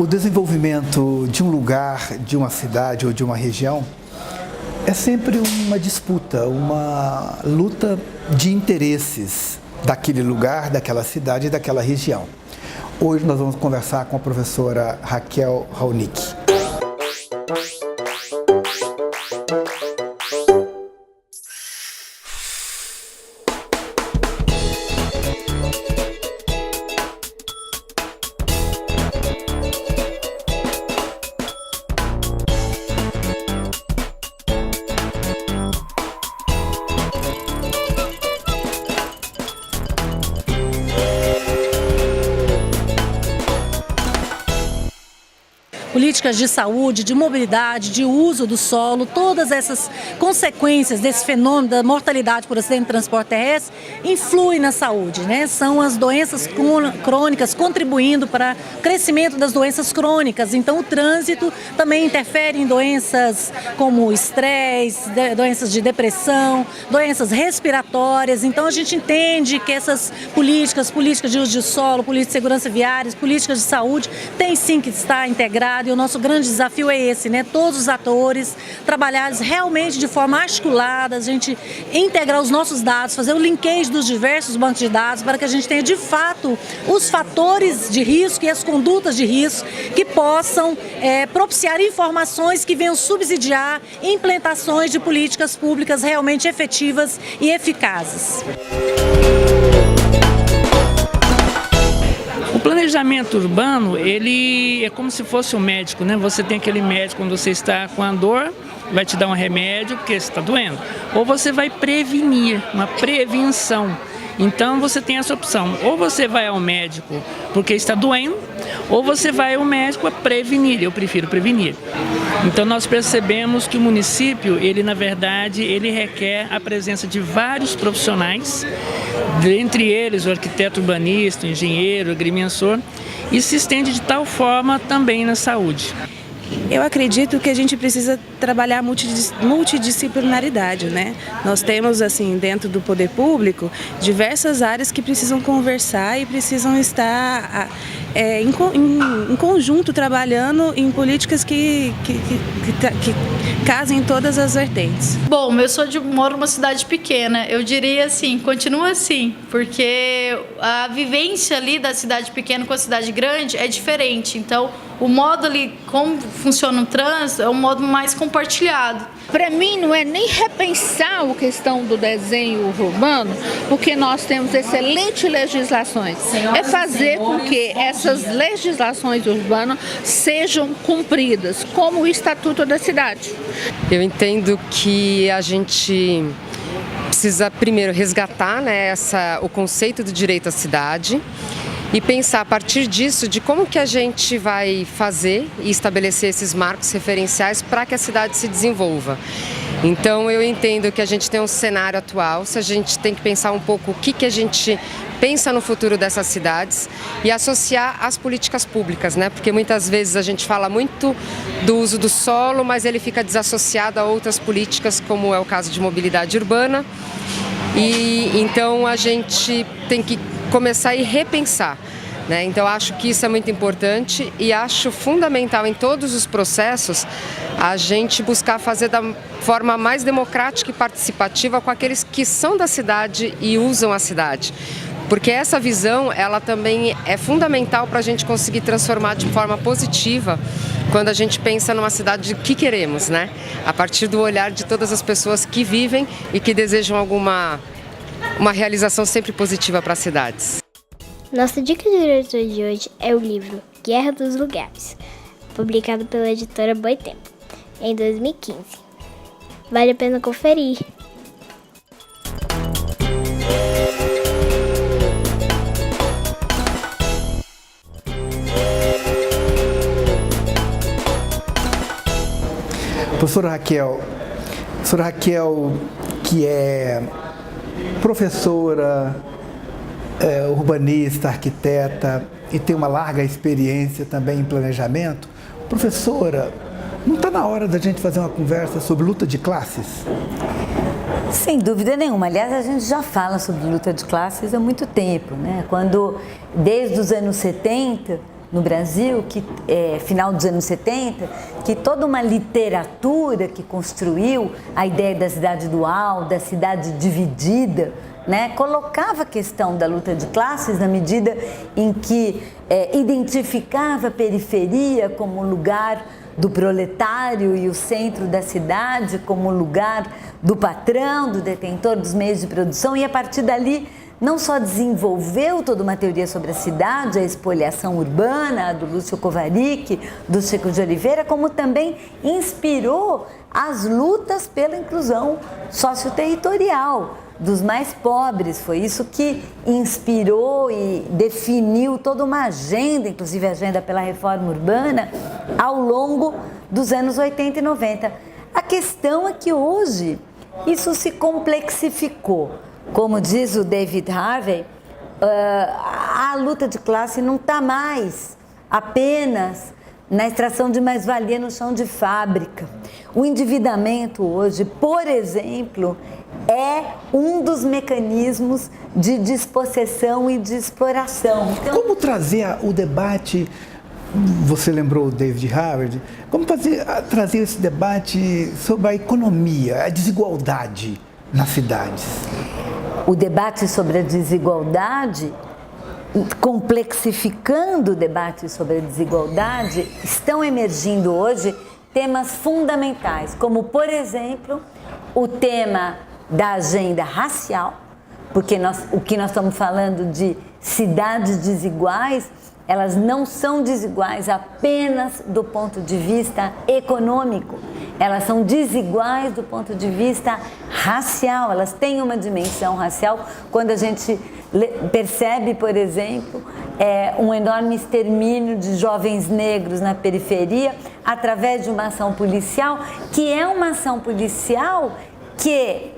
O desenvolvimento de um lugar, de uma cidade ou de uma região é sempre uma disputa, uma luta de interesses daquele lugar, daquela cidade e daquela região. Hoje nós vamos conversar com a professora Raquel Raunic. Políticas de saúde, de mobilidade, de uso do solo, todas essas consequências desse fenômeno da mortalidade por acidente de transporte terrestre influem na saúde, né? São as doenças crônicas contribuindo para o crescimento das doenças crônicas. Então o trânsito também interfere em doenças como estresse, doenças de depressão, doenças respiratórias. Então a gente entende que essas políticas de uso de solo, políticas de segurança viária, políticas de saúde, têm sim que estar integradas. E o nosso grande desafio é esse, né? Todos os atores trabalharem realmente de forma articulada, a gente integrar os nossos dados, fazer o linkage dos diversos bancos de dados para que a gente tenha de fato os fatores de risco e as condutas de risco que possam propiciar informações que venham subsidiar implementações de políticas públicas realmente efetivas e eficazes. O planejamento urbano, ele é como se fosse um médico, né? Você tem aquele médico quando você está com a dor, vai te dar um remédio porque você está doendo. Ou você vai prevenir, uma prevenção. Então você tem essa opção, ou você vai ao médico porque está doendo, ou você vai ao médico para prevenir. Eu prefiro prevenir. Então nós percebemos que o município, ele na verdade, ele requer a presença de vários profissionais, dentre eles o arquiteto urbanista, o engenheiro, o agrimensor, e se estende de tal forma também na saúde. Eu acredito que a gente precisa trabalhar multidisciplinaridade, né? Nós temos, assim, dentro do poder público, diversas áreas que precisam conversar e precisam estar em conjunto trabalhando em políticas que casem em todas as vertentes. Bom, moro numa cidade pequena, eu diria assim, continua assim, porque a vivência ali da cidade pequena com a cidade grande é diferente, então o modo ali, como funciona o trânsito, é um modo mais compartilhado. Para mim não é nem repensar a questão do desenho urbano, porque nós temos excelentes legislações. É fazer com que essas legislações urbanas sejam cumpridas, como o Estatuto da Cidade. Eu entendo que a gente precisa primeiro resgatar, né, o conceito do direito à cidade e pensar a partir disso de como que a gente vai fazer e estabelecer esses marcos referenciais para que a cidade se desenvolva. Então eu entendo que a gente tem um cenário atual, se a gente tem que pensar um pouco o que a gente pensa no futuro dessas cidades e associar às políticas públicas, né? Porque muitas vezes a gente fala muito do uso do solo, mas ele fica desassociado a outras políticas, como é o caso de mobilidade urbana. E então a gente tem que começar e repensar, né? Então acho que isso é muito importante e acho fundamental em todos os processos a gente buscar fazer da forma mais democrática e participativa com aqueles que são da cidade e usam a cidade. Porque essa visão, ela também é fundamental para a gente conseguir transformar de forma positiva quando a gente pensa numa cidade que queremos, né? A partir do olhar de todas as pessoas que vivem e que desejam uma realização sempre positiva para as cidades. Nossa dica de leitura de hoje é o livro Guerra dos Lugares, publicado pela editora Boitempo, em 2015. Vale a pena conferir. Professora Raquel, que é professora, urbanista, arquiteta e tem uma larga experiência também em planejamento. Professora, não está na hora da gente fazer uma conversa sobre luta de classes? Sem dúvida nenhuma. Aliás, a gente já fala sobre luta de classes há muito tempo, né? Desde os anos 70, no Brasil, que final dos anos 70, que toda uma literatura que construiu a ideia da cidade dual, da cidade dividida, né, colocava a questão da luta de classes na medida em que identificava a periferia como lugar do proletário e o centro da cidade como lugar do patrão, do detentor dos meios de produção, e a partir dali não só desenvolveu toda uma teoria sobre a cidade, a espoliação urbana, do Lúcio Kovarik, do Chico de Oliveira, como também inspirou as lutas pela inclusão socioterritorial dos mais pobres. Foi isso que inspirou e definiu toda uma agenda, inclusive a agenda pela reforma urbana, ao longo dos anos 80 e 90. A questão é que hoje isso se complexificou. Como diz o David Harvey, a luta de classe não está mais apenas na extração de mais-valia no chão de fábrica. O endividamento hoje, por exemplo, é um dos mecanismos de despossessão e de exploração. Então, como trazer o debate, você lembrou o David Harvey, como trazer esse debate sobre a economia, a desigualdade nas cidades? O debate sobre a desigualdade, complexificando o debate sobre a desigualdade, estão emergindo hoje temas fundamentais, como, por exemplo, o tema da agenda racial, porque o que nós estamos falando de cidades desiguais, elas não são desiguais apenas do ponto de vista econômico, elas são desiguais do ponto de vista racial, elas têm uma dimensão racial. Quando a gente percebe, por exemplo, um enorme extermínio de jovens negros na periferia através de uma ação policial, que é uma ação policial que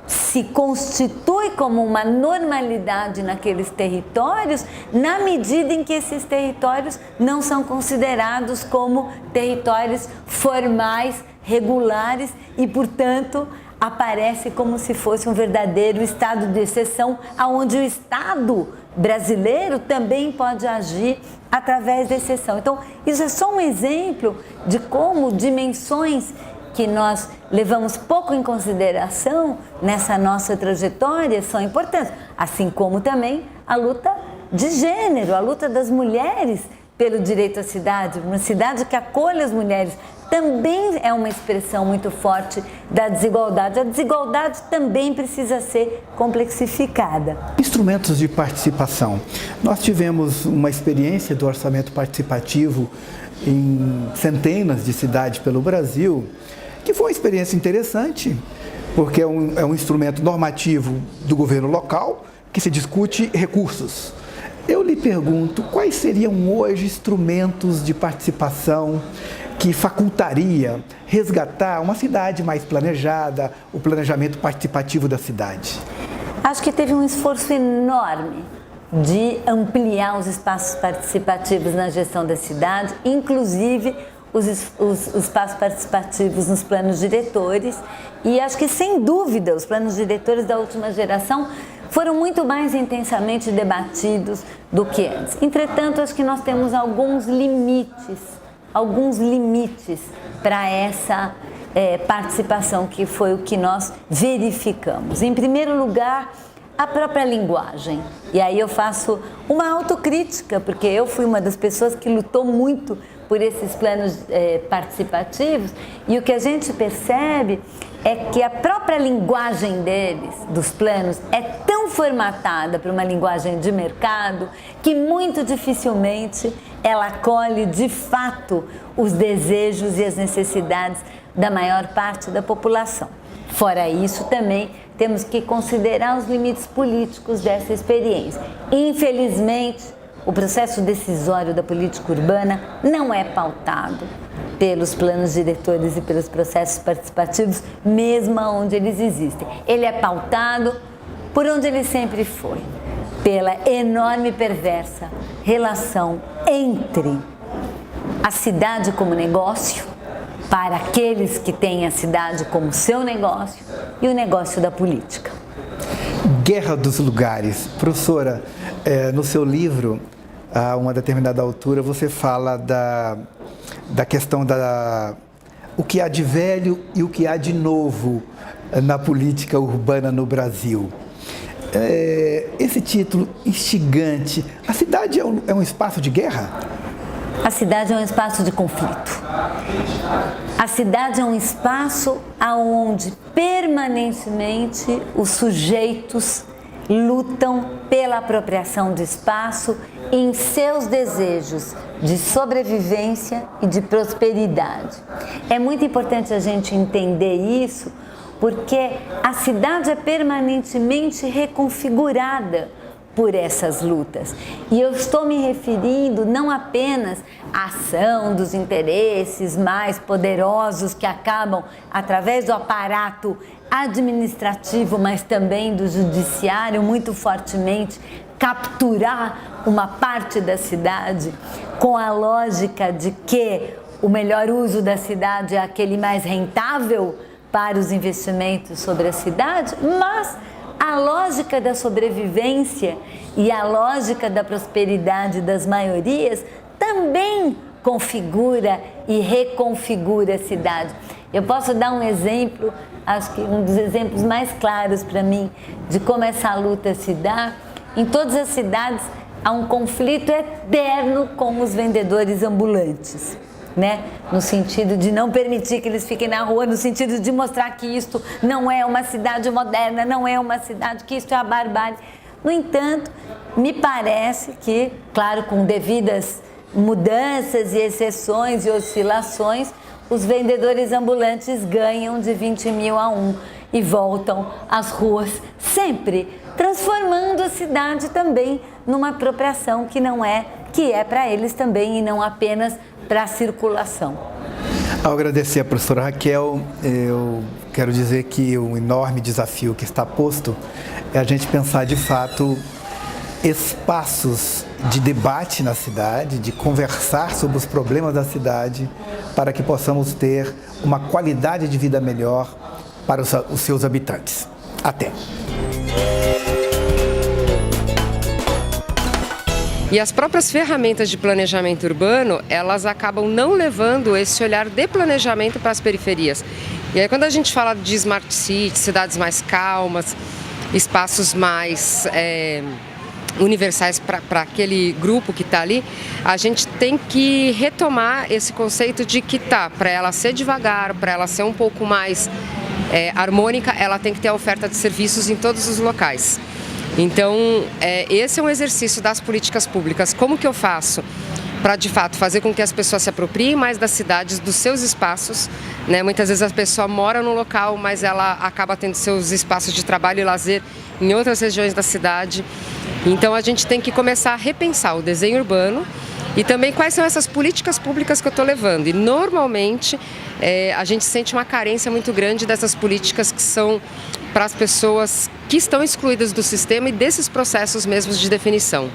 se constitui como uma normalidade naqueles territórios, na medida em que esses territórios não são considerados como territórios formais, regulares e, portanto, aparece como se fosse um verdadeiro estado de exceção, onde o Estado brasileiro também pode agir através da exceção. Então, isso é só um exemplo de como dimensões que nós levamos pouco em consideração nessa nossa trajetória são importantes, assim como também a luta de gênero, a luta das mulheres pelo direito à cidade, uma cidade que acolhe as mulheres, também é uma expressão muito forte da desigualdade. A desigualdade também precisa ser complexificada. Instrumentos de participação. Nós tivemos uma experiência do orçamento participativo em centenas de cidades pelo Brasil, que foi uma experiência interessante, porque é um instrumento normativo do governo local que se discute recursos. Eu lhe pergunto, quais seriam hoje instrumentos de participação que facultaria resgatar uma cidade mais planejada, o planejamento participativo da cidade? Acho que teve um esforço enorme de ampliar os espaços participativos na gestão da cidade, inclusive os espaços participativos nos planos diretores, e acho que, sem dúvida, os planos diretores da última geração foram muito mais intensamente debatidos do que antes. Entretanto, acho que nós temos alguns limites para essa participação, que foi o que nós verificamos. Em primeiro lugar, a própria linguagem. E aí eu faço uma autocrítica, porque eu fui uma das pessoas que lutou muito por esses planos participativos, e o que a gente percebe é que a própria linguagem deles, dos planos, é tão formatada para uma linguagem de mercado que muito dificilmente ela acolhe de fato os desejos e as necessidades da maior parte da população. Fora isso, também temos que considerar os limites políticos dessa experiência. Infelizmente, o processo decisório da política urbana não é pautado pelos planos diretores e pelos processos participativos, mesmo onde eles existem. Ele é pautado por onde ele sempre foi, pela enorme e perversa relação entre a cidade como negócio, para aqueles que têm a cidade como seu negócio, e o negócio da política. Guerra dos lugares. Professora, no seu livro, a uma determinada altura, você fala da questão o que há de velho e o que há de novo na política urbana no Brasil. Esse título instigante, a cidade é um espaço de guerra? A cidade é um espaço de conflito. A cidade é um espaço onde permanentemente os sujeitos lutam pela apropriação do espaço em seus desejos de sobrevivência e de prosperidade. É muito importante a gente entender isso, porque a cidade é permanentemente reconfigurada por essas lutas. E eu estou me referindo não apenas à ação dos interesses mais poderosos que acabam, através do aparato administrativo, mas também do judiciário, muito fortemente, capturar uma parte da cidade com a lógica de que o melhor uso da cidade é aquele mais rentável para os investimentos sobre a cidade, mas a lógica da sobrevivência e a lógica da prosperidade das maiorias também configura e reconfigura a cidade. Eu posso dar um exemplo, acho que um dos exemplos mais claros para mim de como essa luta se dá. Em todas as cidades há um conflito eterno com os vendedores ambulantes, né? No sentido de não permitir que eles fiquem na rua, no sentido de mostrar que isto não é uma cidade moderna, não é uma cidade, que isto é a barbárie. No entanto, me parece que, claro, com devidas mudanças e exceções e oscilações, os vendedores ambulantes ganham de 20 mil a 1 e voltam às ruas sempre, transformando a cidade também numa apropriação que é para eles também e não apenas para a circulação. Ao agradecer a professora Raquel, eu quero dizer que o enorme desafio que está posto é a gente pensar de fato espaços de debate na cidade, de conversar sobre os problemas da cidade, para que possamos ter uma qualidade de vida melhor para os seus habitantes. Até! E as próprias ferramentas de planejamento urbano, elas acabam não levando esse olhar de planejamento para as periferias. E aí quando a gente fala de Smart City, cidades mais calmas, espaços mais universais para aquele grupo que está ali, a gente tem que retomar esse conceito de que para ela ser devagar, para ela ser um pouco mais harmônica, ela tem que ter a oferta de serviços em todos os locais. Então, esse é um exercício das políticas públicas. Como que eu faço para, de fato, fazer com que as pessoas se apropriem mais das cidades, dos seus espaços, né? Muitas vezes a pessoa mora no local, mas ela acaba tendo seus espaços de trabalho e lazer em outras regiões da cidade. Então, a gente tem que começar a repensar o desenho urbano e também quais são essas políticas públicas que eu estou levando. E, normalmente, a gente sente uma carência muito grande dessas políticas que são para as pessoas que estão excluídas do sistema e desses processos mesmos de definição.